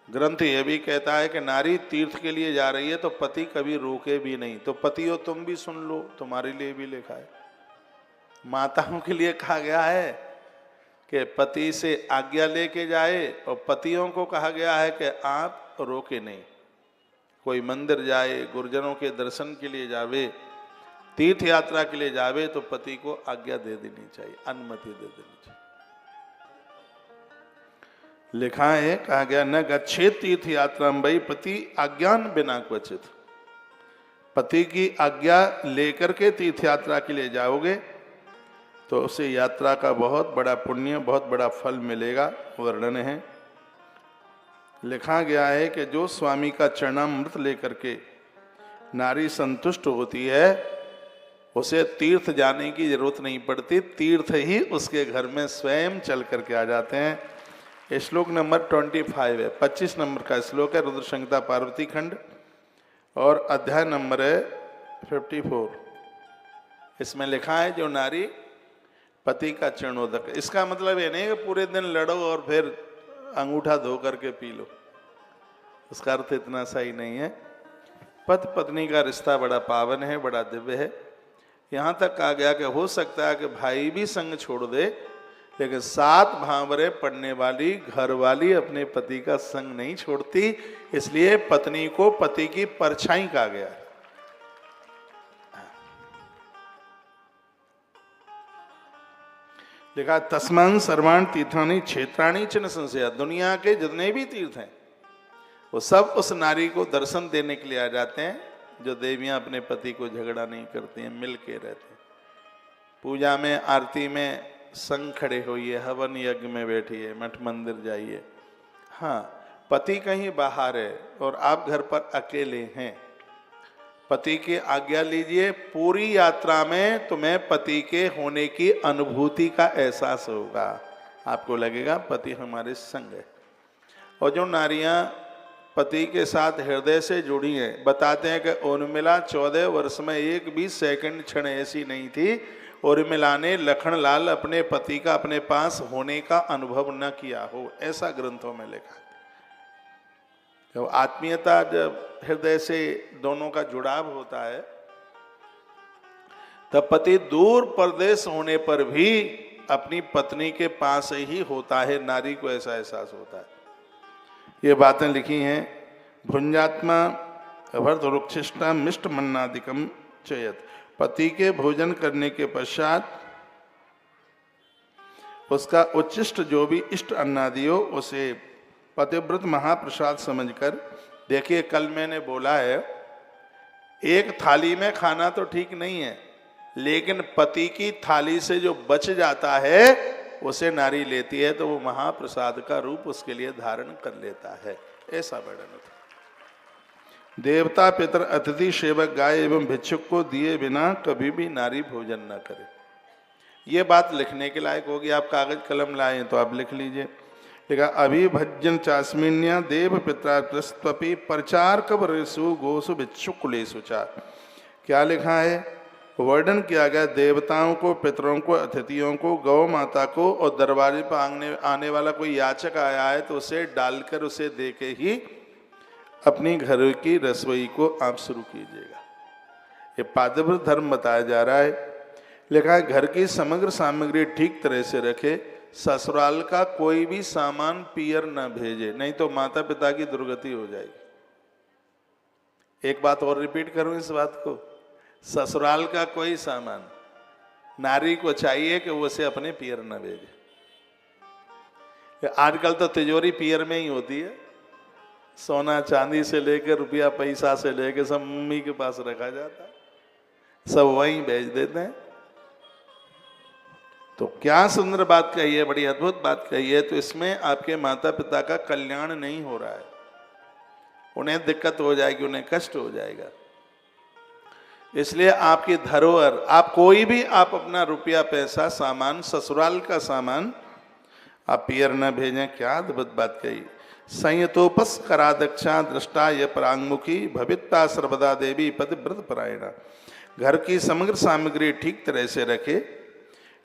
ग्रंथ ये भी कहता है कि नारी तीर्थ के लिए जा रही है तो पति कभी रोके भी नहीं। तो पति हो तुम भी सुन लो, तुम्हारे लिए भी लिखा है। माताओं के लिए कहा गया है कि पति से आज्ञा लेके जाए, और पतियों को कहा गया है कि आप रोके नहीं। कोई मंदिर जाए, गुरुजनों के दर्शन के लिए जावे, तीर्थ यात्रा के लिए जावे, तो पति को आज्ञा दे देनी चाहिए, अनुमति दे देनी चाहिए। लिखा है, कहा गया न गच्छेत तीर्थ यात्रा भई पति आज्ञान बिना क्वचित। पति की आज्ञा लेकर के तीर्थ यात्रा के लिए जाओगे तो उसे यात्रा का बहुत बड़ा पुण्य, बहुत बड़ा फल मिलेगा। वर्णन है, लिखा गया है कि जो स्वामी का चरणामृत लेकर के नारी संतुष्ट होती है, उसे तीर्थ जाने की जरूरत नहीं पड़ती, तीर्थ ही उसके घर में स्वयं चल करके आ जाते हैं। श्लोक नंबर 25 है, 25 नंबर का श्लोक है, रुद्र संहिता पार्वती खंड, और अध्याय नंबर है 54। इसमें लिखा है जो नारी पति का चरणोदक। इसका मतलब ये नहीं कि पूरे दिन लड़ो और फिर अंगूठा धो करके पी लो, उसका अर्थ इतना सही नहीं है। पति पत्नी का रिश्ता बड़ा पावन है, बड़ा दिव्य है। यहाँ तक कहा गया कि हो सकता है कि भाई भी संग छोड़ दे, लेकिन 7 भांवरे पढ़ने वाली घरवाली अपने पति का संग नहीं छोड़ती, इसलिए पत्नी को पति की परछाई कहा गया है। लिखा तस्मान् सर्वान् तीर्थानि क्षेत्राणि च न संशयः। दुनिया के जितने भी तीर्थ हैं वो सब उस नारी को दर्शन देने के लिए आ जाते हैं जो देवियां अपने पति को झगड़ा नहीं करती हैं, मिल के रहते हैं। पूजा में, आरती में संग खड़े होइए, हवन यज्ञ में बैठिए, मठ मंदिर जाइए। हाँ, पति कहीं बाहर है और आप घर पर अकेले हैं, पति की आज्ञा लीजिए। पूरी यात्रा में तुम्हें पति के होने की अनुभूति का एहसास होगा, आपको लगेगा पति हमारे संग है। और जो नारियां पति के साथ हृदय से जुड़ी हैं, बताते हैं कि उर्मिला 14 वर्ष में एक भी सेकंड क्षण ऐसी नहीं थी उर्मिला ने लखनलाल अपने पति का अपने पास होने का अनुभव न किया हो, ऐसा ग्रंथों में लिखा है। जब आत्मीयता, जब हृदय से दोनों का जुड़ाव होता है, तब पति दूर परदेश होने पर भी अपनी पत्नी के पास ही होता है, नारी को ऐसा एहसास होता है। ये बातें लिखी हैं। भुंजात्मा भरतरुक्षिष्टा मिष्ट मन्नादिकम चयत। पति के भोजन करने के पश्चात उसका उच्चिष्ट जो भी इष्ट अन्नादि हो उसे पतिव्रत महाप्रसाद समझकर, देखिए कल मैंने बोला है एक थाली में खाना तो ठीक नहीं है, लेकिन पति की थाली से जो बच जाता है उसे नारी लेती है तो वो महाप्रसाद का रूप उसके लिए धारण कर लेता है, ऐसा वर्णन होता है। देवता, पितर, अतिथि, सेवक, गाय एवं भिक्षुक को दिए बिना कभी भी नारी भोजन न करे। ये बात लिखने के लायक होगी, आप कागज कलम लाए तो आप लिख लीजिए। लिखा अभिभज्यन चास्मिन्या देव पित्रापि प्रचार कबरेशु गोसु भिक्षुकुलेशु चा। क्या लिखा है? वर्णन किया गया देवताओं को, पितरों को, अतिथियों को, गौ माता को, और दरबारे पर आने वाला कोई याचक आया है तो उसे डालकर उसे दे के ही अपनी घर की रसोई को आप शुरू कीजिएगा। ये पातिव्रत धर्म बताया जा रहा है। लिखा है घर की समग्र सामग्री ठीक तरह से रखे, ससुराल का कोई भी सामान पियर न भेजे, नहीं तो माता पिता की दुर्गति हो जाएगी। एक बात और रिपीट करूं इस बात को, ससुराल का कोई सामान नारी को चाहिए कि वो उसे अपने पियर न भेजे। आजकल तो तिजोरी पियर में ही होती है, सोना चांदी से लेकर रुपया पैसा से लेकर सब मम्मी के पास रखा जाता है, सब वहीं भेज देते हैं। तो क्या सुंदर बात कही है, बड़ी अद्भुत बात कही है। तो इसमें आपके माता पिता का कल्याण नहीं हो रहा है, उन्हें दिक्कत हो जाएगी, उन्हें कष्ट हो जाएगा। इसलिए आपकी धरोहर, आप कोई भी आप अपना रुपया पैसा सामान, ससुराल का सामान आप पियर न भेजें। क्या अद्भुत बात कही। संयतोपस करादक्षा दृष्टा य परांगमुखी भविता सर्वदा देवी पतिव्रत परायणा। घर की समग्र सामग्री ठीक तरह से रखे,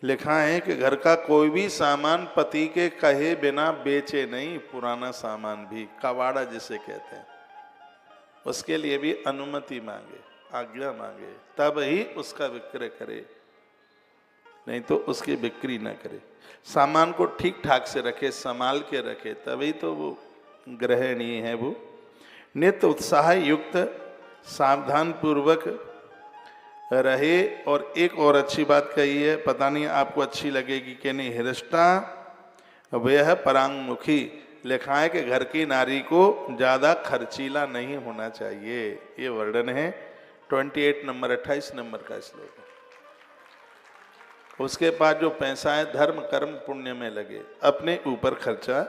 लिखा है कि घर का कोई भी सामान पति के कहे बिना बेचे नहीं, पुराना सामान भी, कबाड़ा जिसे कहते हैं, उसके लिए भी अनुमति मांगे, आज्ञा मांगे, तब ही उसका विक्रय करे, नहीं तो उसकी बिक्री न करे। सामान को ठीक ठाक से रखे, संभाल के रखे, तभी तो वो ग्रहणीय है। वो नित्य उत्साह युक्त सावधान पूर्वक रहे। और एक और अच्छी बात कही है, पता नहीं आपको अच्छी लगेगी कि नहीं, हृष्टा वह परांगमुखी। लिखा है कि घर की नारी को ज्यादा खर्चीला नहीं होना चाहिए। ये वर्णन है 28 नंबर 28 नंबर का श्लोक। उसके पास जो पैसा है धर्म कर्म पुण्य में लगे, अपने ऊपर खर्चा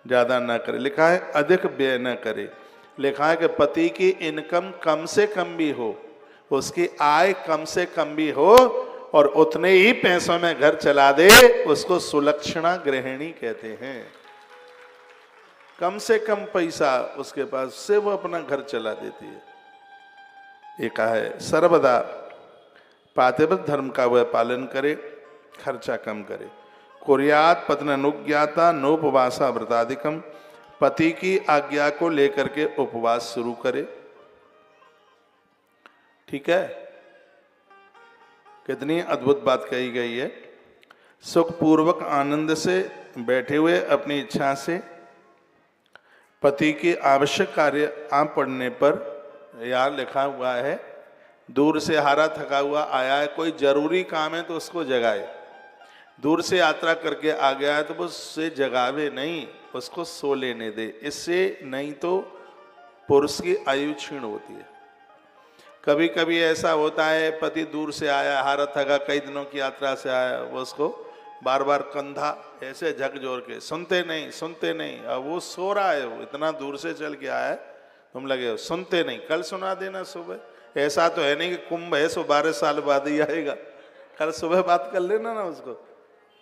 ज्यादा ना करे। लिखा है अधिक व्यय न करे। लिखा है कि पति की इनकम कम से कम भी हो, उसकी आय कम से कम भी हो, और उतने ही पैसों में घर चला दे, उसको सुलक्षणा गृहिणी कहते हैं। कम से कम पैसा उसके पास से वो अपना घर चला देती है। ये कहा है सर्वदा पातिव्रत धर्म का वह पालन करे, खर्चा कम करे। कुर्यात पत्न अनुज्ञाता नोपवासा व्रताधिकम। पति की आज्ञा को लेकर के उपवास शुरू करे। ठीक है, कितनी अद्भुत बात कही गई है। सुखपूर्वक आनंद से बैठे हुए अपनी इच्छा से पति के आवश्यक कार्य आ पड़ने पर, यार लिखा हुआ है दूर से हारा थका हुआ आया है, कोई जरूरी काम है तो उसको जगाए। दूर से यात्रा करके आ गया है तो वो उससे जगावे नहीं, उसको सो लेने दे। इससे नहीं तो पुरुष की आयु क्षीण होती है। कभी कभी ऐसा होता है पति दूर से आया, हारा थका, कई दिनों की यात्रा से आया, वो उसको बार बार कंधा ऐसे झकझोर के, सुनते नहीं। अब वो सो रहा है, वो इतना दूर से चल के आया है, तुम लगे हो सुनते नहीं, कल सुना देना सुबह। ऐसा तो है नहीं कि कुंभ है सो 12 साल बाद ही आएगा, कल सुबह बात कर लेना ना उसको।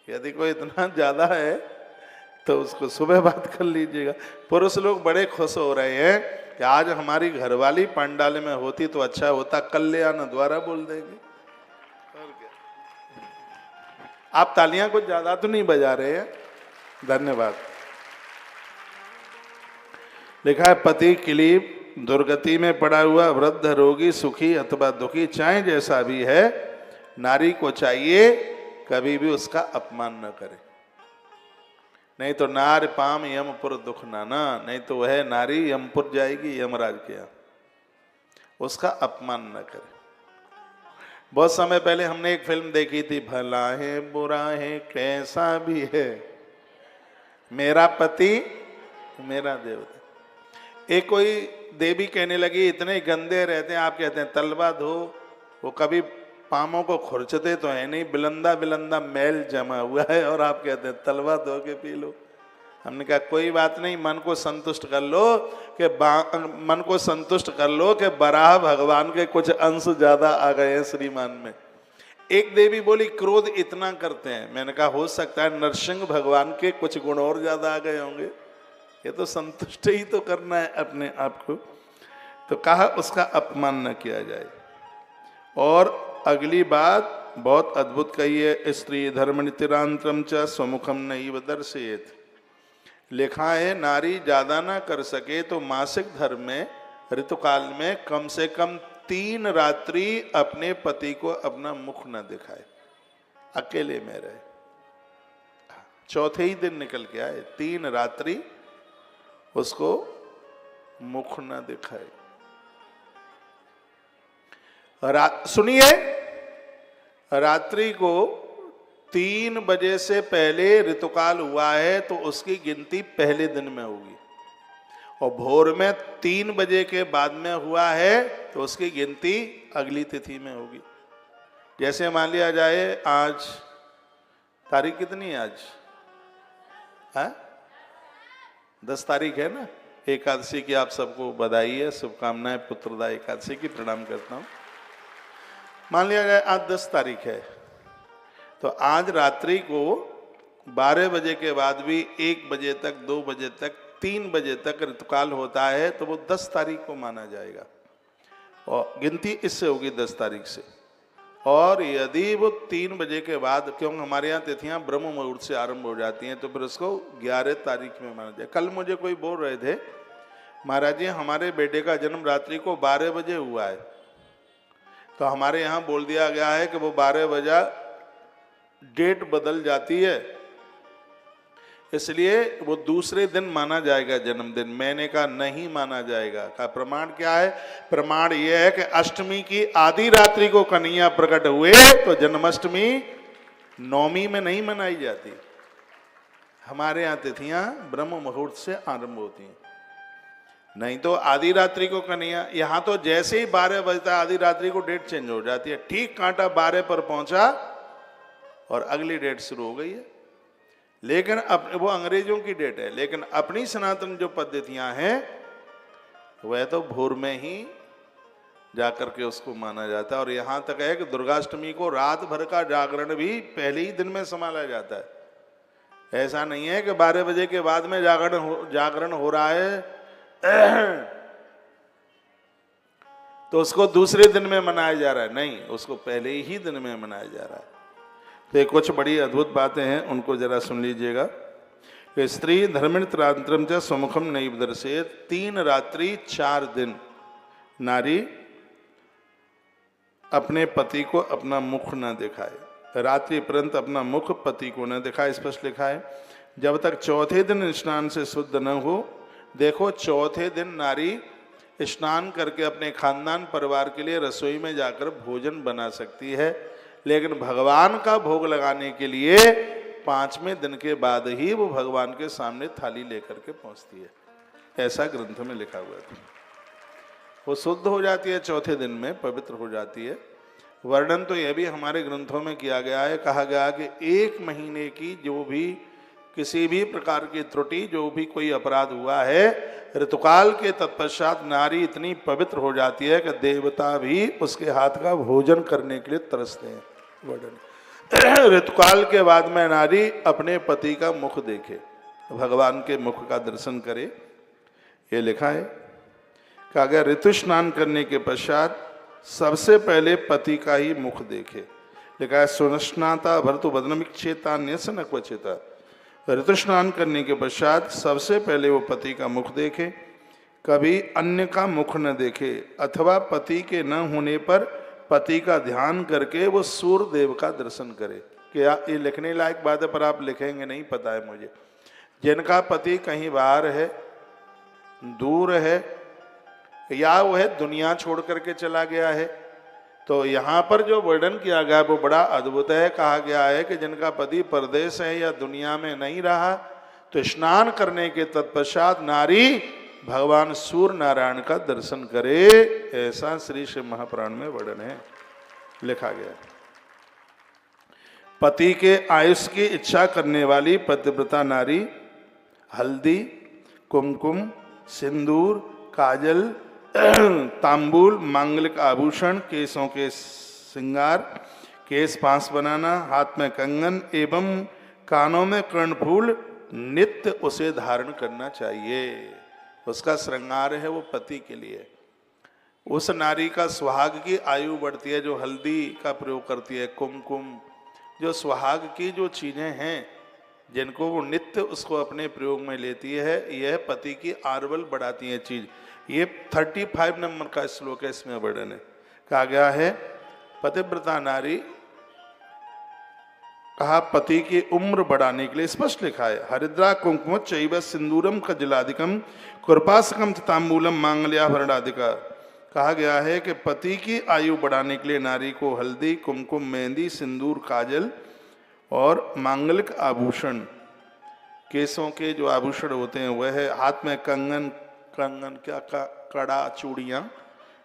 यदि कोई इतना ज्यादा है तो उसको सुबह बात कर लीजिएगा। पुरुष लोग बड़े खुश हो रहे हैं कि आज हमारी घरवाली पंडाल में होती तो अच्छा होता, कल्याण द्वारा बोल देगी। और क्या, आप तालियां कुछ ज्यादा तो नहीं बजा रहे हैं, धन्यवाद। लिखा है पति के लिए दुर्गति में पड़ा हुआ वृद्ध, रोगी, सुखी अथवा दुखी, चाहे जैसा भी है, नारी को चाहिए कभी भी उसका अपमान न करे। नहीं तो नार पाम यमपुर दुख नाना, नहीं तो वह नारी यमपुर जाएगी यमराज के यहाँ, उसका अपमान न करे। बहुत समय पहले हमने एक फिल्म देखी थी, भला है बुरा है कैसा भी है, मेरा पति मेरा देवता। एक कोई देवी कहने लगी इतने गंदे रहते हैं, आप कहते हैं तलवा धो, वो कभी पामों को खुरचते तो है नहीं, बिलंदा बिलंदा मैल जमा हुआ है, और आप कहते हैं तलवा धो के पी लो। हमने कहा कोई बात नहीं, मन को संतुष्ट कर लो कि बराह भगवान के कुछ अंश ज्यादा आ गए हैं श्रीमान में। एक देवी बोली क्रोध इतना करते हैं, मैंने कहा हो सकता है नरसिंह भगवान के कुछ गुण और ज्यादा आ गए होंगे, ये तो संतुष्ट ही तो करना है अपने आप को। तो कहा उसका अपमान न किया जाए। और अगली बात बहुत अद्भुत कही है, स्त्री धर्म नितिरांतरम च स्वमुखम नैव दर्शयेत्। लिखा है नारी ज्यादा ना कर सके तो मासिक धर्म में ऋतुकाल में कम से कम 3 रात्रि अपने पति को अपना मुख न दिखाए, अकेले में रहे। चौथे ही दिन निकल के आए, 3 रात्रि उसको मुख न दिखाए। सुनिए, रात्रि को 3 बजे से पहले ऋतुकाल हुआ है तो उसकी गिनती पहले दिन में होगी, और भोर में 3 बजे के बाद में हुआ है तो उसकी गिनती अगली तिथि में होगी। जैसे मान लिया जाए आज तारीख कितनी है आज, है 10 तारीख है ना, एकादशी की आप सबको बधाई है, शुभकामनाएं, पुत्रदा एकादशी की प्रणाम करता हूं। मान लिया जाए आज 10 तारीख है, तो आज रात्रि को 12 बजे के बाद भी 1 बजे तक, 2 बजे तक, 3 बजे तक ऋतुकाल होता है तो वो 10 तारीख को माना जाएगा, और गिनती इससे होगी 10 तारीख से। और यदि वो 3 बजे के बाद, क्योंकि हमारे यहाँ तिथियां ब्रह्म मुहूर्त से आरंभ हो जाती हैं, तो फिर उसको 11 तारीख में माना जाए। कल मुझे कोई बोल रहे थे, महाराज जी हमारे बेटे का जन्म रात्रि को 12 बजे हुआ है, तो हमारे यहाँ बोल दिया गया है कि वो 12 बजे डेट बदल जाती है, इसलिए वो दूसरे दिन माना जाएगा जन्मदिन। मैंने कहा नहीं माना जाएगा। का प्रमाण क्या है? प्रमाण यह है कि अष्टमी की आधी रात्रि को कन्हैया प्रकट हुए, तो जन्माष्टमी नवमी में नहीं मनाई जाती। हमारे यहाँ तिथियां ब्रह्म मुहूर्त से आरंभ होती हैं, नहीं तो आधी रात्रि को कन्हैया, यहाँ तो जैसे ही 12 बजता है आधी रात्रि को डेट चेंज हो जाती है। ठीक कांटा 12 पर पहुंचा और अगली डेट शुरू हो गई है। लेकिन अब वो अंग्रेजों की डेट है, लेकिन अपनी सनातन जो पद्धतियां हैं वह तो भोर में ही जाकर के उसको माना जाता है। और यहाँ तक है कि दुर्गाष्टमी को रात भर का जागरण भी पहले ही दिन में संभाला जाता है। ऐसा नहीं है कि 12 बजे के बाद में जागरण हो रहा है तो उसको दूसरे दिन में मनाया जा रहा है, नहीं, उसको पहले ही दिन में मनाया जा रहा है। तो कुछ बड़ी अद्भुत बातें हैं, उनको जरा सुन लीजिएगा। स्त्री धर्मिणत्रांतरम च सुमुखम नैव दर्शेत, 3 रात्रि 4 दिन नारी अपने पति को अपना मुख न दिखाए, रात्रि पर्यंत अपना मुख पति को न दिखाए, स्पष्ट लिखा है। जब तक चौथे दिन स्नान से शुद्ध न हो। देखो, चौथे दिन नारी स्नान करके अपने खानदान परिवार के लिए रसोई में जाकर भोजन बना सकती है, लेकिन भगवान का भोग लगाने के लिए 5वें दिन के बाद ही वो भगवान के सामने थाली लेकर के पहुंचती है, ऐसा ग्रंथ में लिखा हुआ है। वो शुद्ध हो जाती है, चौथे दिन में पवित्र हो जाती है। वर्णन तो यह भी हमारे ग्रंथों में किया गया है, कहा गया कि 1 महीने की जो भी किसी भी प्रकार की त्रुटि, जो भी कोई अपराध हुआ है, ऋतुकाल के तत्पश्चात नारी इतनी पवित्र हो जाती है कि देवता भी उसके हाथ का भोजन करने के लिए तरसते हैं। वर्णन, ऋतुकाल के बाद में नारी अपने पति का मुख देखे, भगवान के मुख का दर्शन करे, ये लिखा है। कहा गया ऋतु स्नान करने के पश्चात सबसे पहले पति का ही मुख देखे। लिखा है सुनस्नाता भरतु बदनमिक्षेता न्यसन क्वचिता। ऋतु स्नान करने के पश्चात सबसे पहले वो पति का मुख देखे, कभी अन्य का मुख न देखे, अथवा पति के न होने पर पति का ध्यान करके वो सूर्य देव का दर्शन करे। क्या ये लिखने लायक बात है, पर आप लिखेंगे नहीं, पता है मुझे। जिनका पति कहीं बाहर है, दूर है, या वो है दुनिया छोड़ करके चला गया है, तो यहाँ पर जो वर्णन किया गया वो बड़ा अद्भुत है। कहा गया है कि जिनका पति परदेश है या दुनिया में नहीं रहा, तो स्नान करने के तत्पश्चात नारी भगवान सूर्य नारायण का दर्शन करे, ऐसा श्री शिव महापुराण में वर्णन है, लिखा गया। पति के आयुष की इच्छा करने वाली पतिव्रता नारी हल्दी, कुमकुम, सिंदूर, काजल, तांबूल, मांगलिक आभूषण, केसों के श्रृंगार, केस पास बनाना, हाथ में कंगन एवं कानों में कर्णफूल नित्य उसे धारण करना चाहिए। उसका श्रृंगार है वो पति के लिए। उस नारी का सुहाग की आयु बढ़ती है जो हल्दी का प्रयोग करती है, कुमकुम, जो सुहाग की जो चीजें हैं जिनको वो नित्य उसको अपने प्रयोग में लेती है, यह पति की आर्वल बढ़ाती है चीज। ये 35 नंबर का श्लोक है, इसमें वर्णन है। कहा गया है पतिव्रता नारी, कहा पति की उम्र बढ़ाने के लिए, स्पष्ट लिखा है हरिद्रा कुंकुम चैव सिंदूरम कजलादिकम कृपासकम तांबूलम मांगल्याभरणादिका। कहा गया है कि पति की आयु बढ़ाने के लिए नारी को हल्दी, कुमकुम, मेहंदी, सिंदूर, काजल और मांगलिक आभूषण, केसों के जो आभूषण होते हैं वह है, हाथ में कंगन, क्या कड़ा, चूड़ियाँ,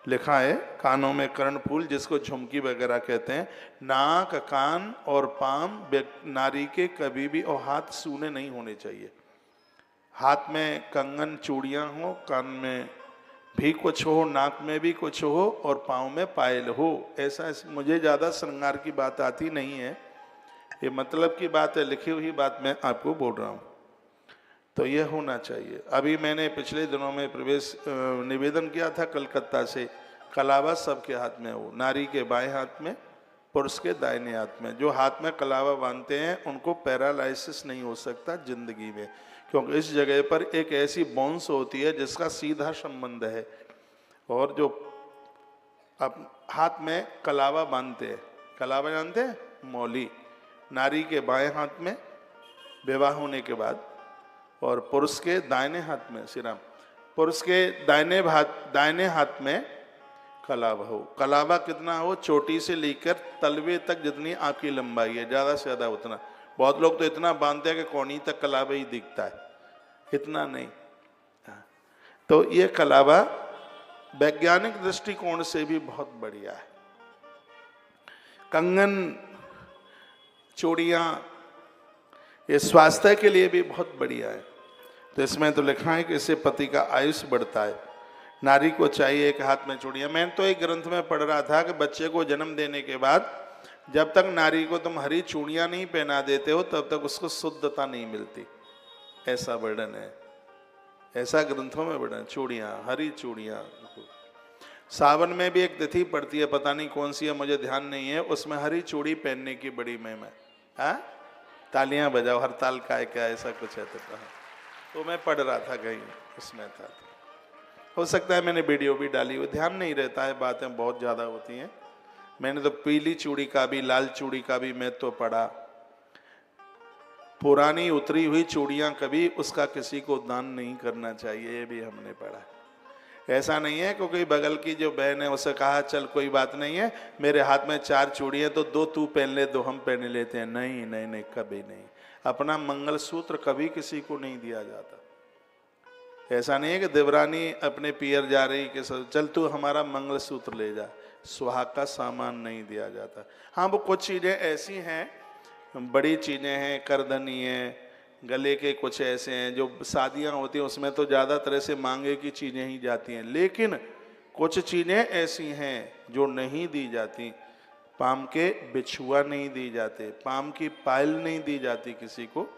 लिखा है कानों में कर्णफूल जिसको झुमकी वगैरह कहते हैं, नाक, कान और पाम नारी के कभी भी और हाथ सूने नहीं होने चाहिए। हाथ में कंगन, चूड़ियाँ हो, कान में भी कुछ हो, नाक में भी कुछ हो और पाँव में पायल हो, ऐसा। मुझे ज़्यादा श्रृंगार की बात आती नहीं है, ये मतलब की बात है, लिखी हुई बात मैं आपको बोल रहा हूँ, तो यह होना चाहिए। अभी मैंने पिछले दिनों में प्रवेश निवेदन किया था कलकत्ता से, कलावा सबके हाथ में हो, नारी के बाएं हाथ में पुरुष के दाहिने हाथ में। जो हाथ में कलावा बांधते हैं उनको पैरालाइसिस नहीं हो सकता जिंदगी में, क्योंकि इस जगह पर एक ऐसी बोन्स होती है जिसका सीधा संबंध है। और जो आप हाथ में कलावा बांधते हैं, कलावा जानते हैं, मौली, नारी के बाएं हाथ में विवाह होने के बाद, और पुरुष के दाहिने हाथ में, श्री राम, पुरुष के दाहिने हाथ में कलावा हो। कलावा कितना हो? चोटी से लेकर तलवे तक जितनी आपकी लंबाई है, ज्यादा से ज्यादा उतना। बहुत लोग तो इतना बांधते हैं कि कोहनी तक कलावा ही दिखता है, इतना नहीं। तो ये कलावा वैज्ञानिक दृष्टिकोण से भी बहुत बढ़िया है। कंगन, चूड़ियां, ये स्वास्थ्य के लिए भी बहुत बढ़िया है। तो इसमें तो लिखा है कि इससे पति का आयुष बढ़ता है। नारी को चाहिए एक हाथ में चूड़ियां। मैं तो एक ग्रंथ में पढ़ रहा था कि बच्चे को जन्म देने के बाद जब तक नारी को तुम हरी चूड़ियां नहीं पहना देते हो तब तक उसको शुद्धता नहीं मिलती, ऐसा वर्णन है, ऐसा ग्रंथों में वर्णन। चूड़ियां, हरी चूड़ियां। सावन में भी एक तिथि पड़ती है, पता नहीं कौन सी है, मुझे ध्यान नहीं है, उसमें हरी चूड़ी पहनने की बड़ी महिमा है। तालियां बजाओ, हड़ताल का है क्या, ऐसा कुछ है। तो मैं पढ़ रहा था कहीं, उसमें था। हो सकता है मैंने वीडियो भी डाली हुई, ध्यान नहीं रहता है, बातें बहुत ज़्यादा होती हैं। मैंने तो पीली चूड़ी का भी, लाल चूड़ी का भी मैं तो पढ़ा। पुरानी उतरी हुई चूड़ियां कभी उसका किसी को दान नहीं करना चाहिए, ये भी हमने पढ़ा। ऐसा नहीं है क्योंकि बगल की जो बहन है उसे कहा चल कोई बात नहीं है, मेरे हाथ में 4 चूड़ियां तो 2 तू पहन ले, 2 हम पहन लेते हैं। नहीं नहीं नहीं, कभी नहीं। अपना मंगलसूत्र कभी किसी को नहीं दिया जाता। ऐसा नहीं है कि देवरानी अपने पियर जा रही कि चल तू हमारा मंगलसूत्र ले जा, सुहाग का सामान नहीं दिया जाता। हाँ, वो कुछ चीज़ें ऐसी हैं, बड़ी चीज़ें हैं, करधनी है, गले के कुछ ऐसे हैं, जो शादियां होती हैं उसमें तो ज़्यादा तरह से मांगे की चीज़ें ही जाती हैं, लेकिन कुछ चीज़ें ऐसी हैं जो नहीं दी जाती। पाम के बिछुआ नहीं दी जाते, पाम की पायल नहीं दी जाती किसी को,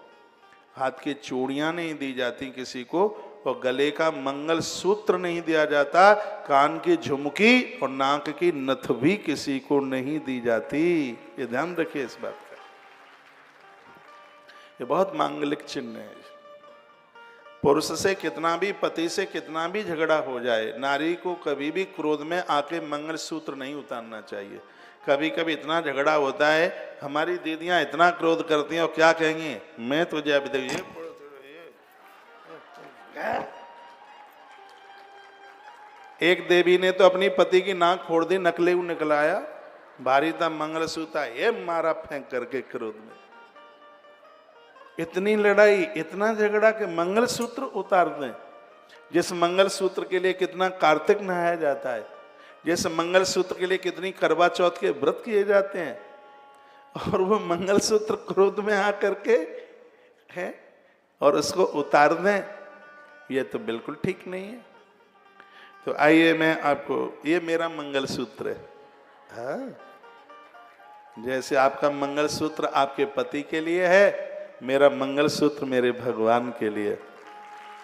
हाथ की चूड़ियां नहीं दी जाती किसी को, और गले का मंगल सूत्र नहीं दिया जाता, कान की झुमकी और नाक की नथ भी किसी को नहीं दी जाती। ये ध्यान रखिए इस बात का, ये बहुत मांगलिक चिन्ह है। पुरुष से कितना भी, पति से कितना भी झगड़ा हो जाए, नारी को कभी भी क्रोध में आके मंगल सूत्र नहीं उतारना चाहिए। कभी कभी इतना झगड़ा होता है, हमारी दीदियां इतना क्रोध करती हैं और क्या कहेंगी, मैं तुझे अभी तक ये एक देवी ने तो अपनी पति की नाक फोड़ दी, नकले निकलाया, भारी था मंगलसूत्र, ये मारा फेंक करके क्रोध में। इतनी लड़ाई, इतना झगड़ा कि मंगलसूत्र उतार दें। जिस मंगलसूत्र के लिए कितना कार्तिक नहाया जाता है, जिस मंगलसूत्र के लिए कितनी करवा चौथ के व्रत किए जाते हैं, और वो मंगलसूत्र क्रोध में आकर के है और उसको उतार दें, ये तो बिल्कुल ठीक नहीं है। तो आइए मैं आपको, ये मेरा मंगलसूत्र है। हाँ, जैसे आपका मंगलसूत्र आपके पति के लिए है, मेरा मंगलसूत्र मेरे भगवान के लिए।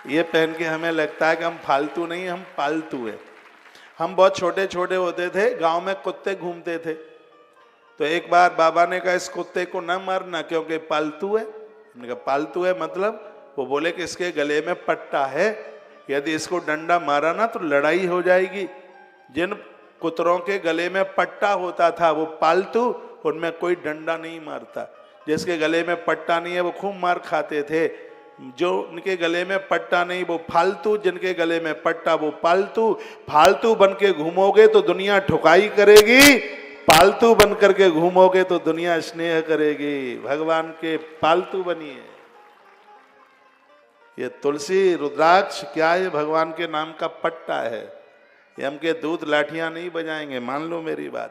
ये पहन के हमें लगता है कि हम फालतू नहीं, हम पालतू हैं। हम बहुत छोटे छोटे होते थे, गांव में कुत्ते घूमते थे, तो एक बार बाबा ने कहा इस कुत्ते को न मारना क्योंकि पालतू है। मैंने कहा पालतू है मतलब? वो बोले कि इसके गले में पट्टा है, यदि इसको डंडा मारा ना तो लड़ाई हो जाएगी। जिन कुतरों के गले में पट्टा होता था वो पालतू, उनमें कोई डंडा नहीं मारता। जिसके गले में पट्टा नहीं है वो खूब मार खाते थे। जो उनके गले में पट्टा नहीं वो फालतू, जिनके गले में पट्टा वो पालतू। फालतू बन के घूमोगे तो दुनिया ठुकाई करेगी, पालतू बन करके घूमोगे तो दुनिया स्नेह करेगी। भगवान के पालतू बनिए। ये तुलसी, रुद्राक्ष क्या है? भगवान के नाम का पट्टा है। ये हम के दूध लाठियां नहीं बजाएंगे, मान लो मेरी बात।